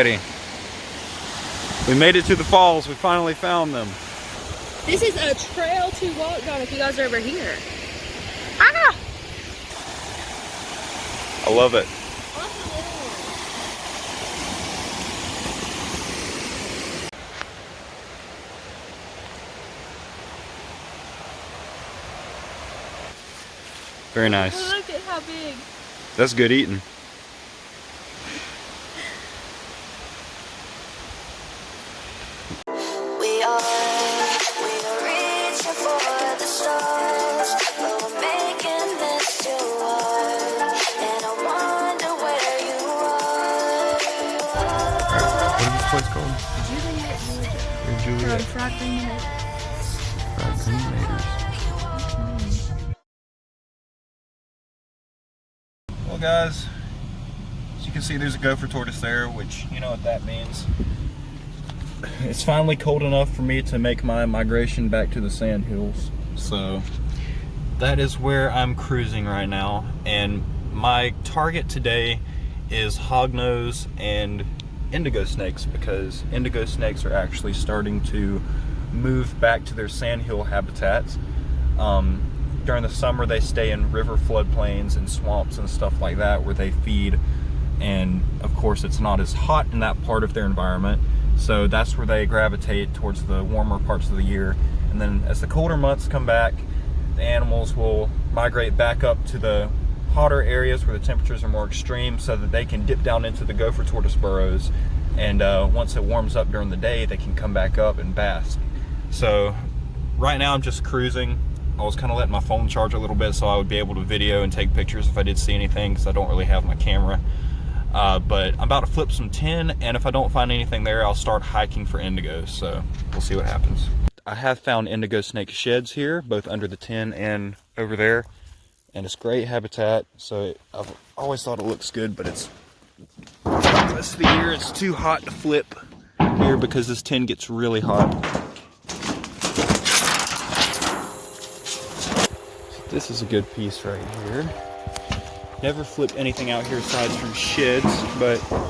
Alrighty. We made it to the falls. We finally found them. This is a trail to walk on if you guys are over here. Ah! I love it. Very nice. Oh, look at how big. That's good eating. We are reaching for the stars, but we're making this too hard, and I wonder where you are. What is this place called? Juliet. Fried green tomatoes. Fried green tomatoes. Well guys, as you can see there's a gopher tortoise there, which you know what that means. It's finally cold enough for me to make my migration back to the sandhills. So that is where I'm cruising right now. And my target today is hognose and indigo snakes, because indigo snakes are actually starting to move back to their sandhill habitats. During the summer they stay in river floodplains and swamps and stuff like that where they feed, and of course it's not as hot in that part of their environment, so that's where they gravitate towards the warmer parts of the year. And then as the colder months come back, the animals will migrate back up to the hotter areas where the temperatures are more extreme, so that they can dip down into the gopher tortoise burrows, and once it warms up during the day they can come back up and bask. So right now I'm just cruising. I was kind of letting my phone charge a little bit so I would be able to video and take pictures if I did see anything, because I don't really have my camera. But I'm about to flip some tin, and if I don't find anything there, I'll start hiking for indigos, so we'll see what happens. I have found indigo snake sheds here, both under the tin and over there, and it's great habitat, so I've always thought it looks good, but it's the rest of the year it's too hot to flip here because this tin gets really hot. This is a good piece right here. Never flipped anything out here aside from sheds, but like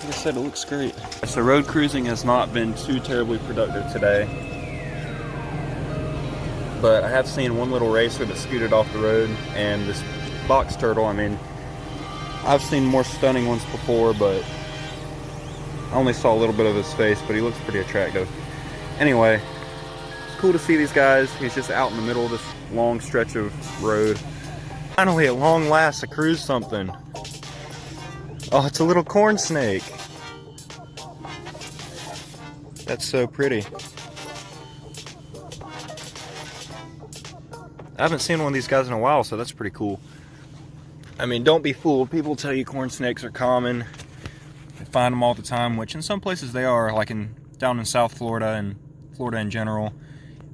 I said, it looks great. So road cruising has not been too terribly productive today, but I have seen one little racer that scooted off the road, and this box turtle, I mean, I've seen more stunning ones before, but I only saw a little bit of his face, but he looks pretty attractive. Anyway, cool to see these guys. He's just out in the middle of this long stretch of road. Finally, at long last, I cruised something. Oh, it's a little corn snake. That's so pretty. I haven't seen one of these guys in a while, so that's pretty cool. I mean, don't be fooled. People tell you corn snakes are common. They find them all the time, which in some places they are, like down in South Florida and Florida in general.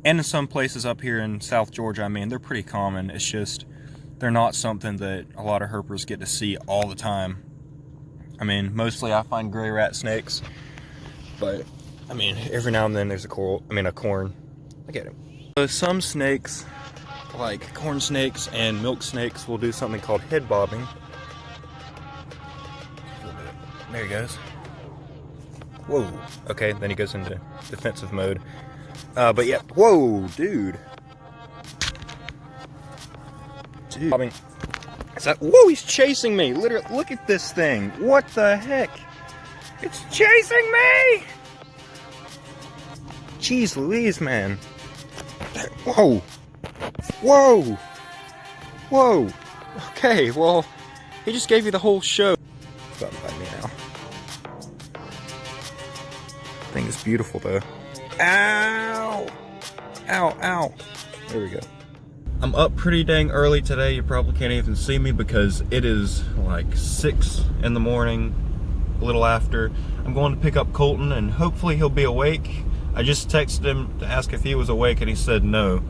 And in some places up here in South Georgia, I mean, they're pretty common. It's just, they're not something that a lot of herpers get to see all the time. I mean, mostly I find gray rat snakes, but I mean, every now and then there's a corn. I get it. So some snakes, like corn snakes and milk snakes, will do something called head bobbing. There he goes. Whoa. Okay, then he goes into defensive mode. But yeah, whoa, dude. I mean, is that, whoa, he's chasing me. Literally, look at this thing. What the heck? It's chasing me! Jeez Louise, man. Whoa. Whoa. Whoa. Okay, well, he just gave you the whole show. It's about to bite me now. Thing is beautiful, though. Ow! Ow, ow. There we go. I'm up pretty dang early today. You probably can't even see me because it is like 6 in the morning, a little after. I'm going to pick up Colton and hopefully he'll be awake. I just texted him to ask if he was awake and he said no.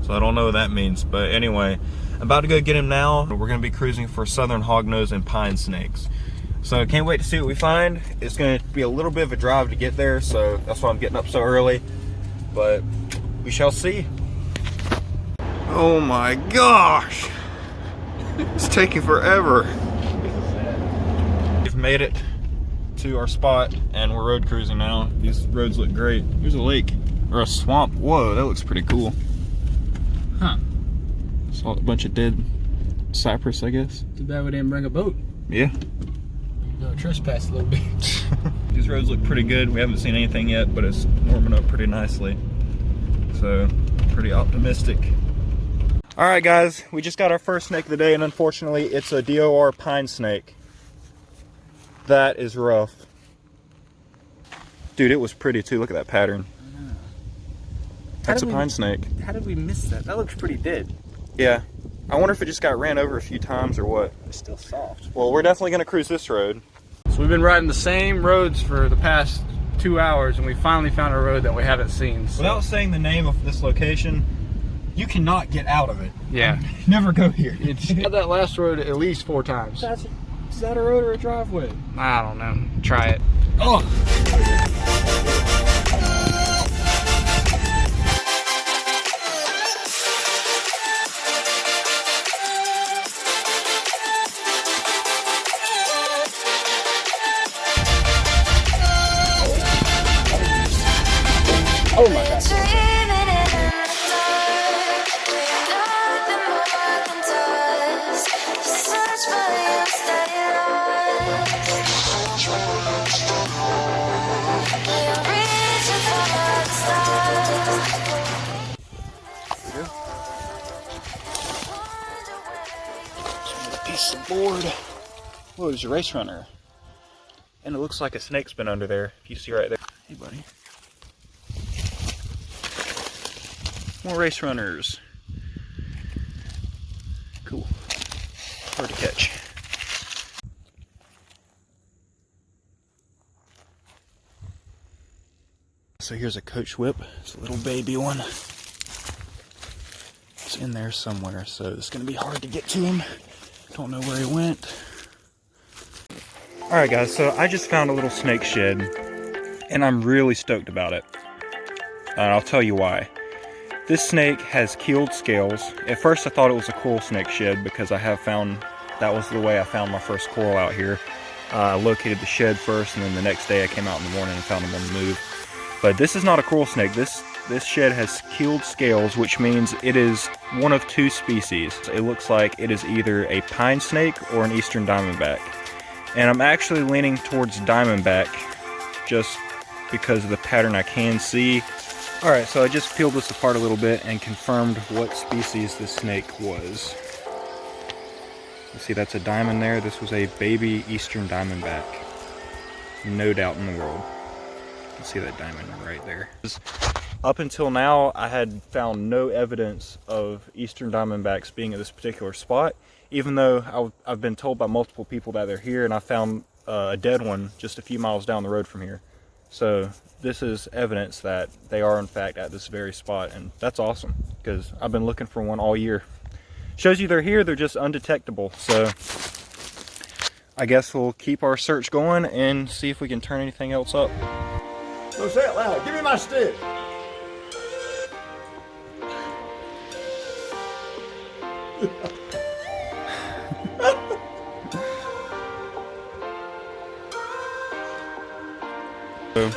So I don't know what that means. But anyway, I'm about to go get him now. We're going to be cruising for southern hognose and pine snakes. So I can't wait to see what we find. It's going to be a little bit of a drive to get there, so that's why I'm getting up so early. But we shall see. Oh my gosh! It's taking forever. made it to our spot and we're road cruising now. These roads look great. Here's a lake or a swamp. Whoa, that looks pretty cool. Huh. Saw a bunch of dead cypress, I guess. Too bad we didn't bring a boat. Yeah. No, trespass a little bit. These roads look pretty good. We haven't seen anything yet, but it's warming up pretty nicely. So, pretty optimistic. All right, guys, we just got our first snake of the day, and unfortunately, it's a DOR pine snake. That is rough. Dude, it was pretty too. Look at that pattern. That's a pine snake. How did we miss that? That looks pretty dead. Yeah. I wonder if it just got ran over a few times or what. It's still soft. Well, we're definitely going to cruise this road. So we've been riding the same roads for the past 2 hours, and we finally found a road that we haven't seen. So. Without saying the name of this location, you cannot get out of it. Yeah. Never go here. It's had that last road at least 4 times. Is that a road or a driveway? I don't know. Try it. Oh! Oh my God. Dreaming in the dark, nothing more can touch. You search but you stay lost. You're reaching for the stars. Piece of board. Whoa, there's a race runner. And it looks like a snake's been under there. If you see right there. Hey, buddy. More race runners. Cool. Hard to catch. So here's a coach whip. It's a little baby one. It's in there somewhere, so it's going to be hard to get to him. Don't know where he went. Alright guys, so I just found a little snake shed, and I'm really stoked about it. And I'll tell you why. This snake has keeled scales. At first I thought it was a coral snake shed because that was the way I found my first coral out here. I located the shed first, and then the next day I came out in the morning and found them on the move. But this is not a coral snake. This shed has keeled scales, which means it is one of 2 species. It looks like it is either a pine snake or an eastern diamondback. And I'm actually leaning towards diamondback just because of the pattern I can see. Alright, so I just peeled this apart a little bit and confirmed what species this snake was. You see that's a diamond there. This was a baby eastern diamondback. No doubt in the world. You see that diamond right there. Up until now, I had found no evidence of eastern diamondbacks being at this particular spot, even though I've been told by multiple people that they're here, and I found a dead one just a few miles down the road from here. So this is evidence that they are in fact at this very spot, and that's awesome because I've been looking for one all year. Shows you they're here, they're just undetectable. So I guess we'll keep our search going and see if we can turn anything else up. So say it loud. Give me my stick. So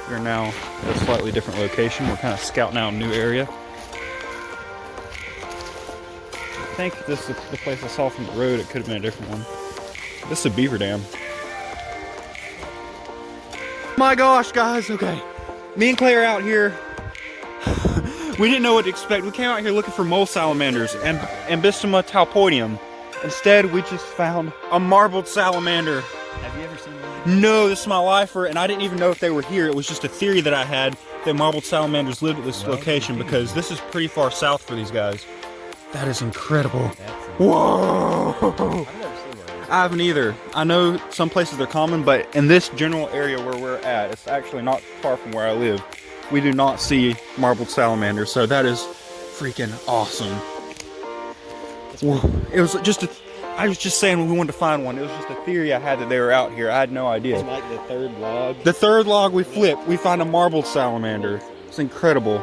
we're now at a slightly different location. We're kind of scouting out a new area. I think this is the place I saw from the road. It could have been a different one. This is a beaver dam. My gosh, guys, okay. Me and Clay are out here. We didn't know what to expect. We came out here looking for mole salamanders and Ambystoma talpoidium. Instead, we just found a marbled salamander. Have you ever seen one? No, this is my lifer, and I didn't even know if they were here. It was just a theory that I had that marbled salamanders lived at this location because this is pretty far south for these guys. That is incredible. Whoa! I've never seen one. I haven't either. I know some places they're common, but in this general area where we're at, it's actually not far from where I live. We do not see marbled salamanders, so that is freaking awesome. Whoa. It was just I was just saying we wanted to find one. It was just a theory I had that they were out here. I had no idea. It's like the 3rd log. The 3rd log we flip, we find a marbled salamander. It's incredible.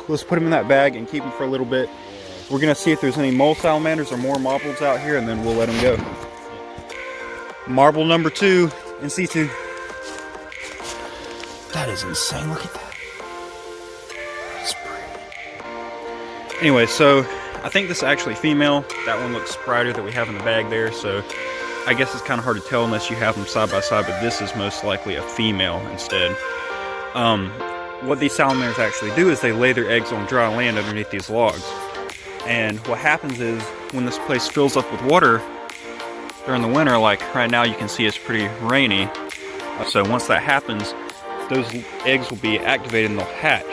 Let's put him in that bag and keep him for a little bit. We're gonna see if there's any mole salamanders or more marbles out here, and then we'll let them go. Marble number 2 in situ. That is insane, look at that. That's pretty. Anyway, so I think this is actually female. That one looks brighter that we have in the bag there, so I guess it's kind of hard to tell unless you have them side by side, but this is most likely a female instead. What these salamanders actually do is they lay their eggs on dry land underneath these logs. And what happens is when this place fills up with water during the winter, like right now you can see it's pretty rainy. So once that happens, those eggs will be activated and they'll hatch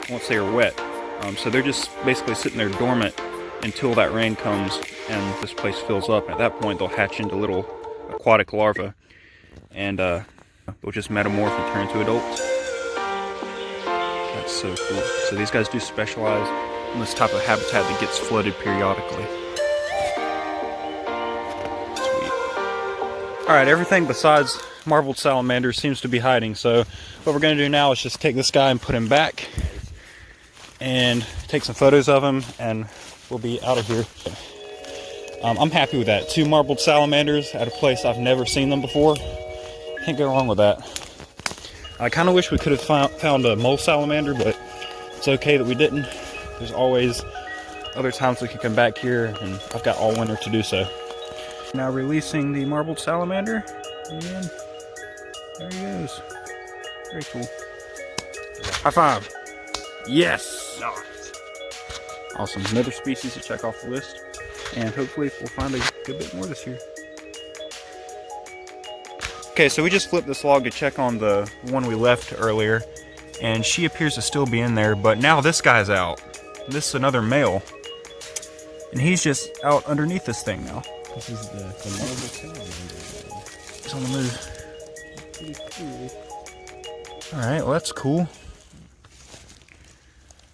once they are wet. So they're just basically sitting there dormant until that rain comes and this place fills up. At that point they'll hatch into little aquatic larvae and they'll just metamorph and turn into adults. That's so cool. So these guys do specialize in this type of habitat that gets flooded periodically. Sweet. Alright, everything besides marbled salamanders seems to be hiding, so what we're going to do now is just take this guy and put him back and take some photos of him and we'll be out of here. I'm happy with that. 2 marbled salamanders at a place I've never seen them before. Can't go wrong with that. I kind of wish we could have found a mole salamander, but it's okay that we didn't. There's always other times we can come back here, and I've got all winter to do so. Now releasing the marbled salamander, and there he goes. Very cool. High five. Yes! Awesome. Another species to check off the list, and hopefully we'll find a good bit more this year. Okay, so we just flipped this log to check on the one we left earlier, and she appears to still be in there, but now this guy's out. This is another male, and he's just out underneath this thing now. This is the marble salamander. He's on the move. Pretty cool. Alright, well that's cool.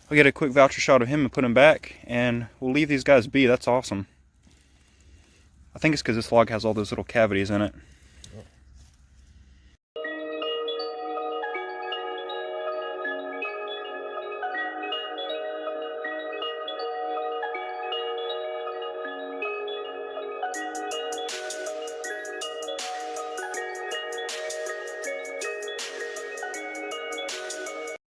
I'll get a quick voucher shot of him and put him back, and we'll leave these guys be. That's awesome. I think it's because this log has all those little cavities in it.